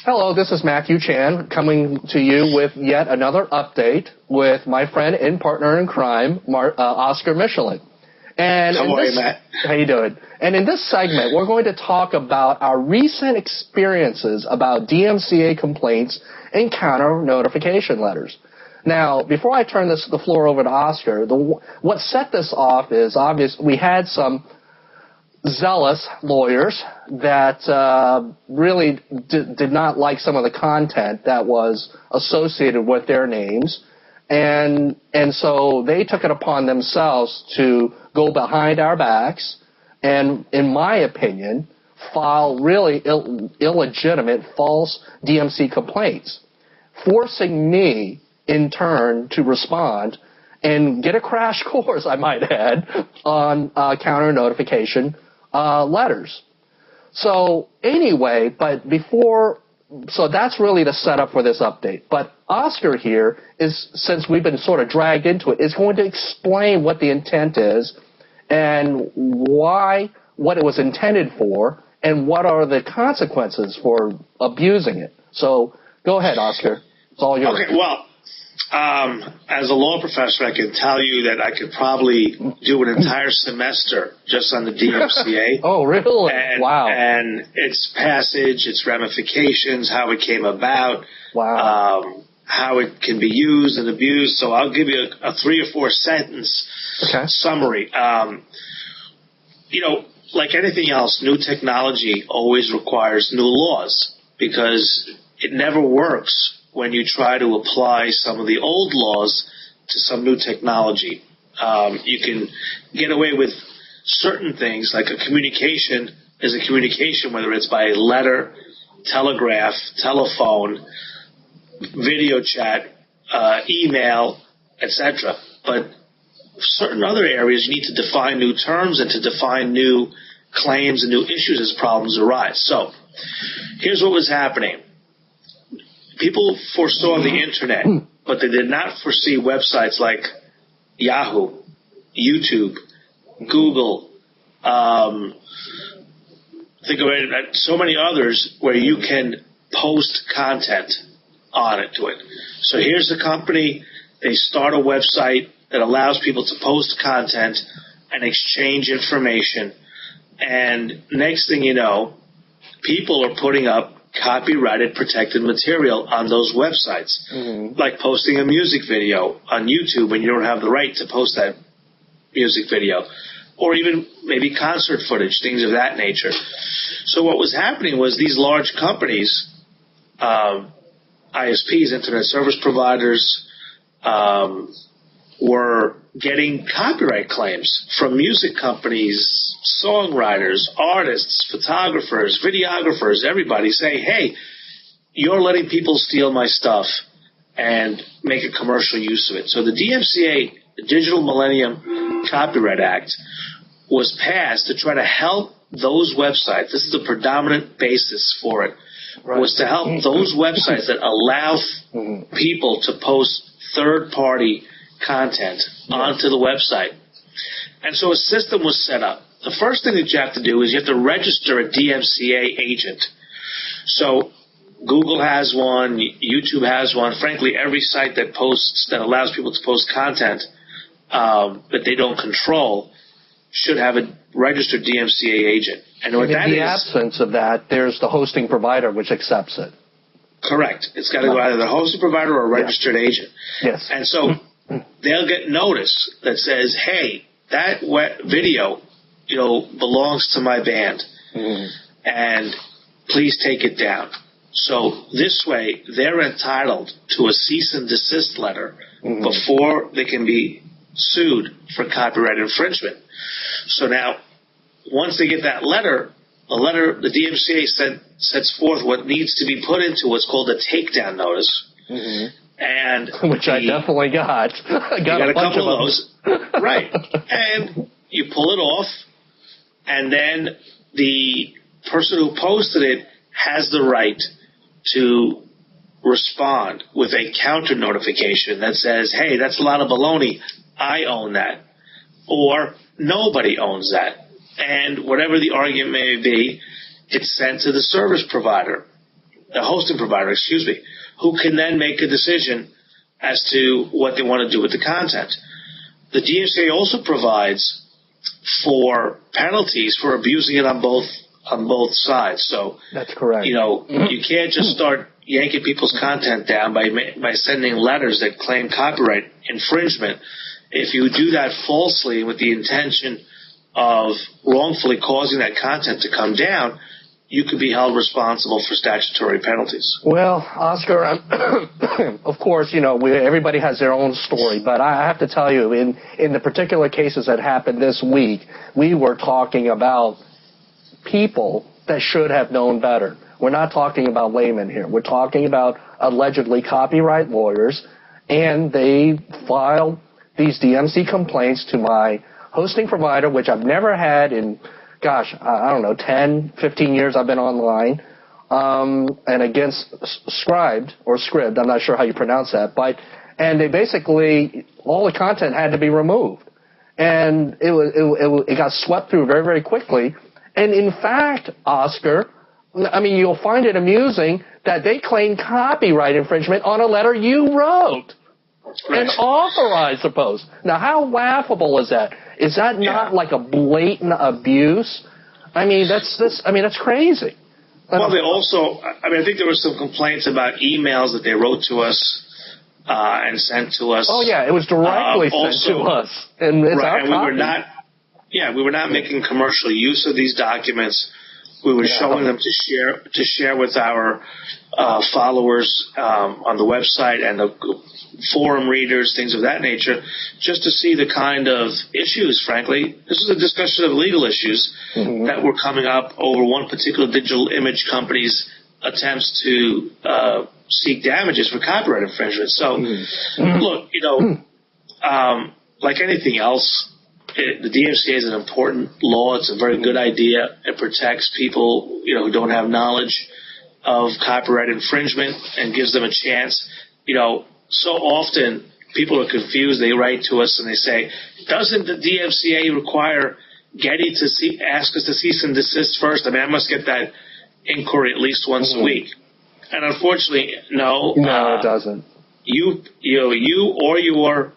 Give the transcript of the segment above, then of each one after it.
Hello, this is Matthew Chan coming to you with yet another update with my friend and partner in crime, Oscar Michelin. And how are you, Matt? How you doing? And in this segment, we're going to talk about our recent experiences about DMCA complaints and counter notification letters. Now, before I turn the floor over to Oscar, what set this off is obvious. We had some zealous lawyers that really did not like some of the content that was associated with their names, and so they took it upon themselves to go behind our backs and, in my opinion, file really illegitimate false DMC complaints, forcing me in turn to respond and get a crash course, I might add, on counter notification letters. So anyway, so that's really the setup for this update. But Oscar here is, since we've been sort of dragged into it, is going to explain what the intent is and what it was intended for, and what are the consequences for abusing it. So go ahead, Oscar. It's all yours. Okay, well, as a law professor, I can tell you that I could probably do an entire semester just on the DMCA. Oh, really? Wow. And its passage, its ramifications, how it came about, wow. How it can be used and abused. So I'll give you a 3 or 4 sentence summary. Like anything else, new technology always requires new laws, because it never works when you try to apply some of the old laws to some new technology. You can get away with certain things, like a communication is a communication, whether it's by letter, telegraph, telephone, video chat, email, etc. But certain other areas, you need to define new terms and to define new claims and new issues as problems arise. So here's what was happening. People foresaw the internet, but they did not foresee websites like Yahoo, YouTube, Google, think of it, so many others where you can post content on it to it. So here's a company, they start a website that allows people to post content and exchange information, and next thing you know, people are putting up copyrighted protected material on those websites, like posting a music video on YouTube when you don't have the right to post that music video, or even maybe concert footage, things of that nature. So what was happening was these large companies, ISPs, internet service providers, were getting copyright claims from music companies, songwriters, artists, photographers, videographers, everybody saying, hey, you're letting people steal my stuff and make a commercial use of it. So the DMCA, the Digital Millennium Copyright Act, was passed to try to help those websites. This is the predominant basis for it, was to help those websites that allow people to post third-party content onto the website. And so a system was set up. The first thing that you have to do is you have to register a DMCA agent. So Google has one, YouTube has one. Frankly, every site that allows people to post content that they don't control should have a registered DMCA agent. And what that is, in the absence of that, there's the hosting provider which accepts it. Correct. It's got to go either the hosting provider or a registered agent. Yes. And so they'll get notice that says, hey, that video, belongs to my band, and please take it down. So this way, they're entitled to a cease and desist letter before they can be sued for copyright infringement. So now, once they get that letter, the DMCA sets forth what needs to be put into what's called a takedown notice. And which I definitely got. I got a couple of those. Right. And you pull it off, and then the person who posted it has the right to respond with a counter notification that says, hey, that's a lot of baloney. I own that. Or nobody owns that. And whatever the argument may be, it's sent to the service provider. a hosting provider, who can then make a decision as to what they want to do with the content. The DMCA also provides for penalties for abusing it on both sides. So that's correct. You can't just start yanking people's content down by sending letters that claim copyright infringement. If you do that falsely with the intention of wrongfully causing that content to come down, you could be held responsible for statutory penalties. Well, Oscar, of course, everybody has their own story, but I have to tell you, in the particular cases that happened this week, we were talking about people that should have known better. We're not talking about laymen here. We're talking about allegedly copyright lawyers, and they filed these DMC complaints to my hosting provider, which I've never had in, I don't know, 10, 15 years I've been online, and against Scribd, I'm not sure how you pronounce that, and they basically, all the content had to be removed. And it got swept through very, very quickly. And in fact, Oscar, you'll find it amusing that they claim copyright infringement on a letter you wrote and authorized the post. Now, how laughable is that? Is that not like a blatant abuse? That's crazy. Well, they also, I think there were some complaints about emails that they wrote to us and sent to us. Oh, yeah, it was directly sent to us. And it's our copy. We were not making commercial use of these documents. We were showing them to share with our followers on the website and the forum readers, things of that nature, just to see the kind of issues, frankly. This was a discussion of legal issues that were coming up over one particular digital image company's attempts to seek damages for copyright infringement. So, look, like anything else, the DMCA is an important law. It's a very good idea. It protects people, who don't have knowledge of copyright infringement and gives them a chance. So often people are confused. They write to us and they say, doesn't the DMCA require Getty to ask us to cease and desist first? I must get that inquiry at least once a week. And unfortunately, no. No, it doesn't. You or your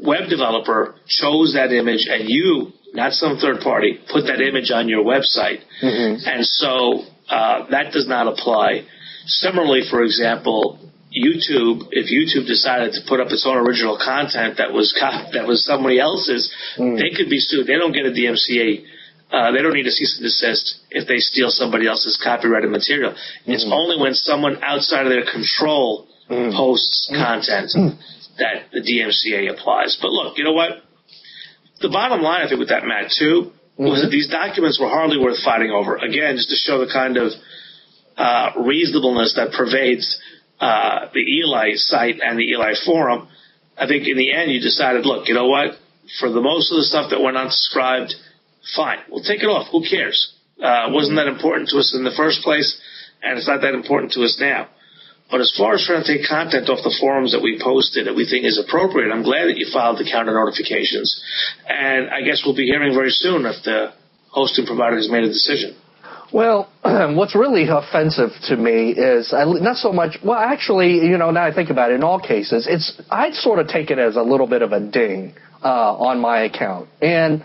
web developer chose that image, and you, not some third party, put that image on your website. And so that does not apply. Similarly, for example, YouTube, if YouTube decided to put up its own original content that was somebody else's, they could be sued. They don't get a DMCA. They don't need a cease and desist if they steal somebody else's copyrighted material. It's only when someone outside of their control posts content that the DMCA applies. But look, you know what? The bottom line, I think, with that, Matt, too, was that these documents were hardly worth fighting over. Again, just to show the kind of reasonableness that pervades the ELI site and the ELI forum. I think in the end you decided, look, you know what? For the most of the stuff that went unsubscribed, fine, we'll take it off. Who cares? It wasn't that important to us in the first place, and it's not that important to us now. But as far as trying to take content off the forums that we posted that we think is appropriate, I'm glad that you filed the counter notifications. And I guess we'll be hearing very soon if the hosting provider has made a decision. Well, what's really offensive to me is not so much, well, actually, now I think about it, in all cases, I'd sort of take it as a little bit of a ding on my account. And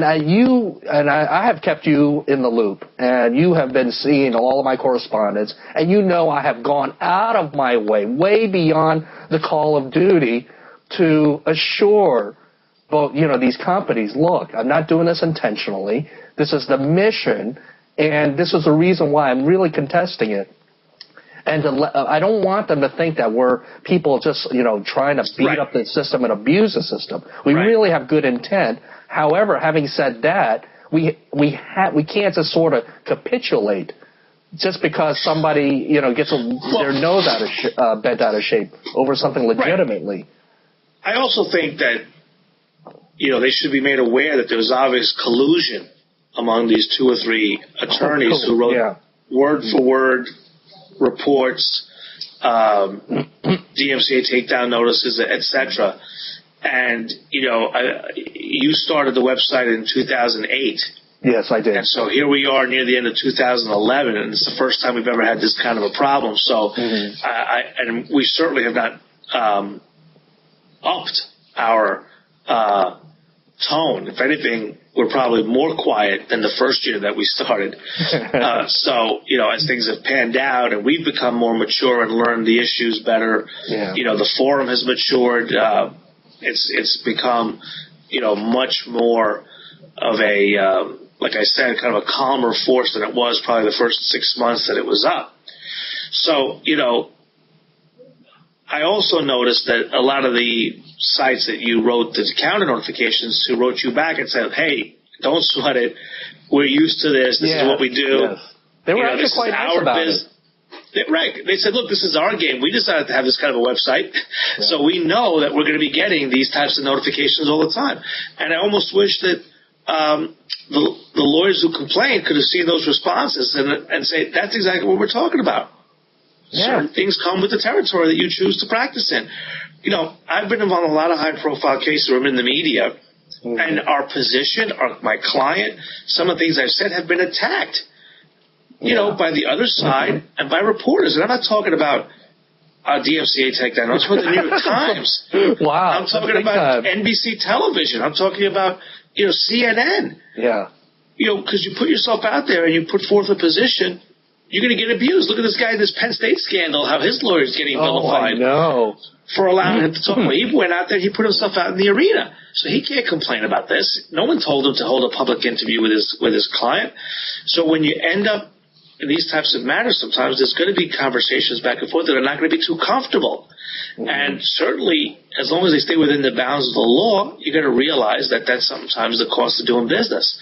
I have kept you in the loop, and you have been seeing all of my correspondence, and I have gone out of my way beyond the call of duty to assure these companies, look, I'm not doing this intentionally. This is the mission, and this is the reason why I'm really contesting it. And I don't want them to think that we're people just, trying to beat up the system and abuse the system. We really have good intent. However, having said that, we can't just sort of capitulate just because somebody, gets their nose bent out of shape over something legitimately. I also think that, they should be made aware that there was obvious collusion among these 2 or 3 attorneys who wrote word for word reports, DMCA takedown notices, etc. And, you started the website in 2008. Yes, I did. And so here we are near the end of 2011, and it's the first time we've ever had this kind of a problem. So, and we certainly have not upped our tone. If anything, we're probably more quiet than the first year that we started. So, as things have panned out and we've become more mature and learned the issues better, the forum has matured. It's become, much more of a, like I said, kind of a calmer force than it was probably the first 6 months that it was up. So, I also noticed that a lot of the sites that you wrote the counter notifications to wrote you back and said, hey, don't sweat it. We're used to this. This is what we do. Yes. They were actually quite nice about it. Right. They said, look, this is our game. We decided to have this kind of a website, so we know that we're going to be getting these types of notifications all the time. And I almost wish that the lawyers who complained could have seen those responses and say, that's exactly what we're talking about. Certain things come with the territory that you choose to practice in. I've been involved in a lot of high-profile cases where I'm in the media, and our position, my client, some of the things I've said have been attacked, by the other side and by reporters. And I'm not talking about DMCA takedown. I'm talking about the New York Times. Wow. I'm talking about NBC television. I'm talking about, CNN. Yeah. Because you put yourself out there and you put forth a position, you're going to get abused. Look at this guy, this Penn State scandal, how his lawyer's getting vilified. I know. For allowing him to talk. He went out there, he put himself out in the arena. So he can't complain about this. No one told him to hold a public interview with his client. So when you end up in these types of matters, sometimes there's going to be conversations back and forth that are not going to be too comfortable. And certainly, as long as they stay within the bounds of the law, you're going to realize that that's sometimes the cost of doing business.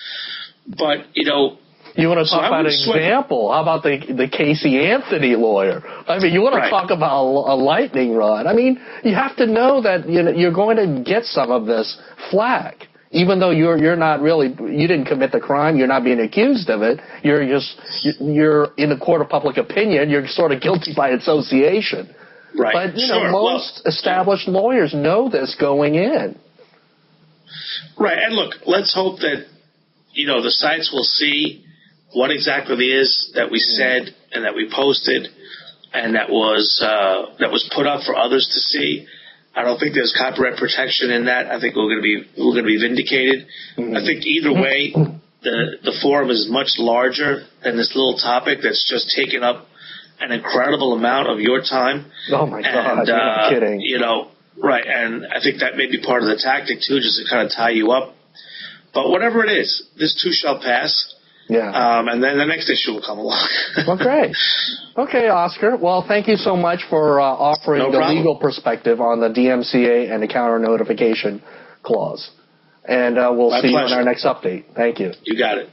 But, you want to talk about an example? How about the Casey Anthony lawyer? I mean, you want to talk about a lightning rod. I mean, you have to know that you're going to get some of this flack. Even though you're not really, you didn't commit the crime, you're not being accused of it, you're in the court of public opinion, you're sort of guilty by association. Right. But, most established lawyers know this going in. Right. And look, let's hope that, the sites will see what exactly it is that we said and that we posted and that was put up for others to see. I don't think there's copyright protection in that. I think we're going to be vindicated. I think either way, the forum is much larger than this little topic that's just taken up an incredible amount of your time. Oh my God! You're not kidding. Right? And I think that may be part of the tactic too, just to kind of tie you up. But whatever it is, this too shall pass. Yeah. And then the next issue will come along. Well, great. Okay, Oscar. Well, thank you so much for offering the legal perspective on the DMCA and the counter notification clause. And we'll see you in our next update. Thank you. You got it.